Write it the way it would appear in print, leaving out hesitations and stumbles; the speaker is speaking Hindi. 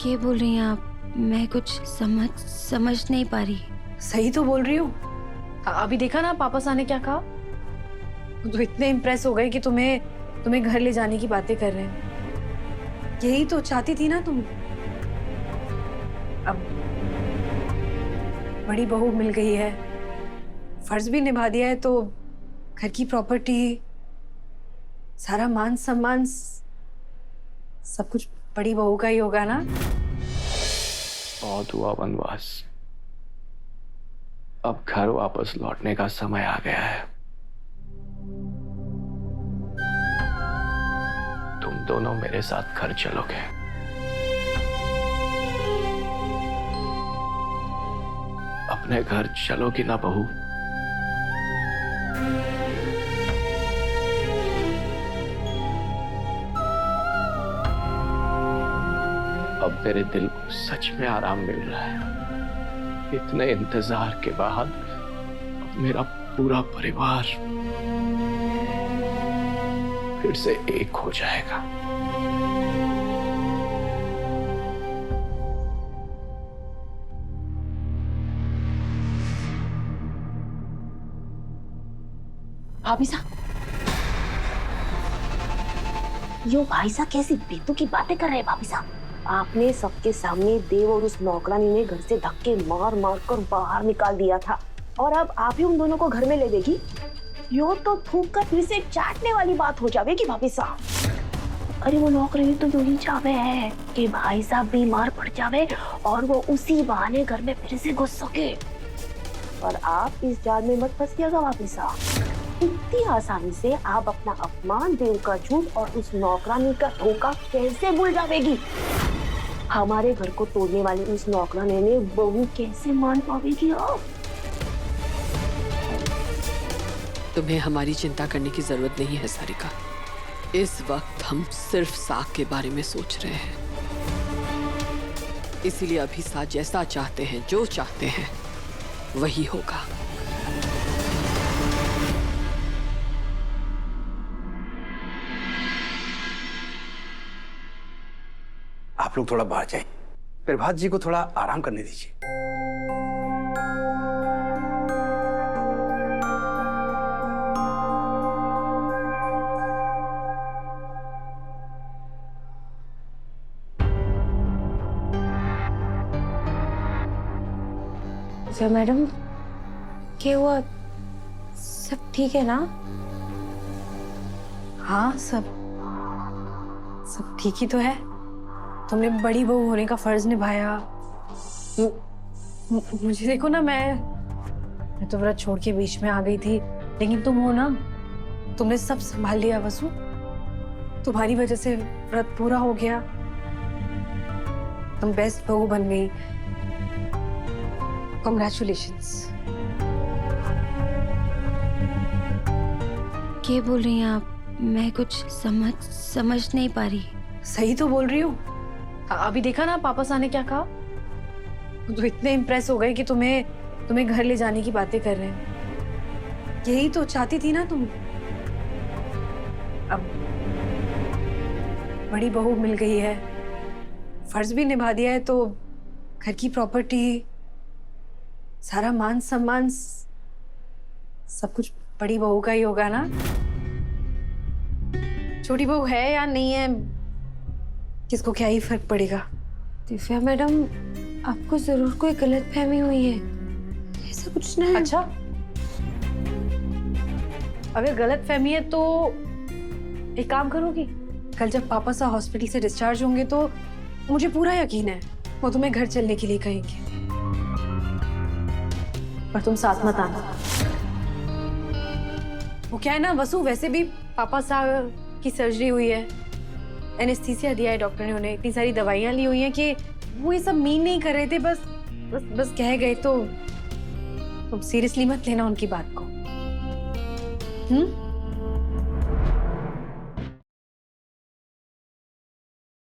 क्या बोल रही हैं आप? मैं कुछ समझ नहीं पा रही। सही तो बोल रही हूँ। अभी देखा ना पापा साहब ने क्या कहा। वो तो इतने इम्प्रेस हो गए कि तुम्हें घर ले जाने की बातें कर रहे हैं। यही तो चाहती थी ना तुम। अब बड़ी बहू मिल गई है, फर्ज भी निभा दिया है, तो घर की प्रॉपर्टी, सारा मान सम्मान, सब कुछ बड़ी बहू का ही होगा ना। बहुत हुआ वनवास, अब घर वापस लौटने का समय आ गया है। तुम दोनों मेरे साथ घर चलोगे। अपने घर चलोगी ना बहू? अब मेरे दिल को सच में आराम मिल रहा है। इतने इंतजार के बाद अब मेरा पूरा परिवार फिर से एक हो जाएगा। भाभी साहब, यो भाई साहब कैसी बेतु की बातें कर रहे हैं भाभी साहब। आपने सबके सामने देव और उस नौकरानी ने घर से धक्के मार मार कर बाहर निकाल दिया था, और अब आप ही उन दोनों को घर में ले देगी। यो तो थूक कर फिर से चाटने वाली बात हो जाएगी भाभी साहब। अरे वो नौकरानी तो यूं ही चाहे है कि भाई साहब बीमार पड़ जावे और वो उसी बहाने घर में फिर से घुस सके। और आप इस जाल में मत फंसिएगा भाभी साहब। इतनी आसानी से आप अपना अपमान, देव का झूठ और उस नौकरानी का धोखा कैसे भूल जाएगी? हमारे घर को तोड़ने वाली उस नौकरानी ने बहू कैसे मान पाएगी आप? तुम्हें हमारी चिंता करने की जरूरत नहीं है सारिका। इस वक्त हम सिर्फ साग के बारे में सोच रहे हैं। इसीलिए अभी साग जैसा चाहते हैं, जो चाहते हैं वही होगा। आप लोग थोड़ा बाहर जाइए, प्रभात जी को थोड़ा आराम करने दीजिए। सर मैडम, क्या हुआ? सब ठीक है ना? हाँ, सब ठीक ही तो है। तुमने बड़ी बहू होने का फर्ज निभाया। मुझे देखो ना, मैं तो व्रत छोड़ के बीच में आ गई थी, लेकिन तुम हो ना, तुमने सब संभाल लिया वसु। तुम्हारी वजह से व्रत पूरा हो गया। तुम बेस्ट बहू बन गई। कांग्रेचुलेशंस। क्या बोल रही हैं आप? मैं कुछ समझ नहीं पा रही। सही तो बोल रही हूँ। अभी देखा ना पापा साहब ने क्या कहा। वो तो इतने इम्प्रेस हो गए कि तुम्हें घर ले जाने की बातें कर रहे हैं। यही तो चाहती थी ना तुम। अब बड़ी बहू मिल गई है, फर्ज भी निभा दिया है, तो घर की प्रॉपर्टी, सारा मान सम्मान, सब कुछ बड़ी बहू का ही होगा ना। छोटी बहू है या नहीं है, किसको क्या ही फर्क पड़ेगा। दिव्या मैडम, आपको जरूर कोई गलतफहमी हुई है। ऐसा कुछ नहीं है। अच्छा, अगर गलतफहमी है तो एक काम करोगी, कल जब पापा साहब हॉस्पिटल से डिस्चार्ज होंगे तो मुझे पूरा यकीन है वो तुम्हें घर चलने के लिए कहेंगे, पर तुम साथ मत आना। वो क्या है ना वसु, वैसे भी पापा साहब की सर्जरी हुई है, एनेस्थीसिया दिया है डॉक्टर ने उन्हें, इतनी सारी दवाइयां ली हुई हैं कि वो ये सब मीन नहीं कर रहे थे, बस कह गए। तो तुम सीरियसली मत लेना उनकी बात को।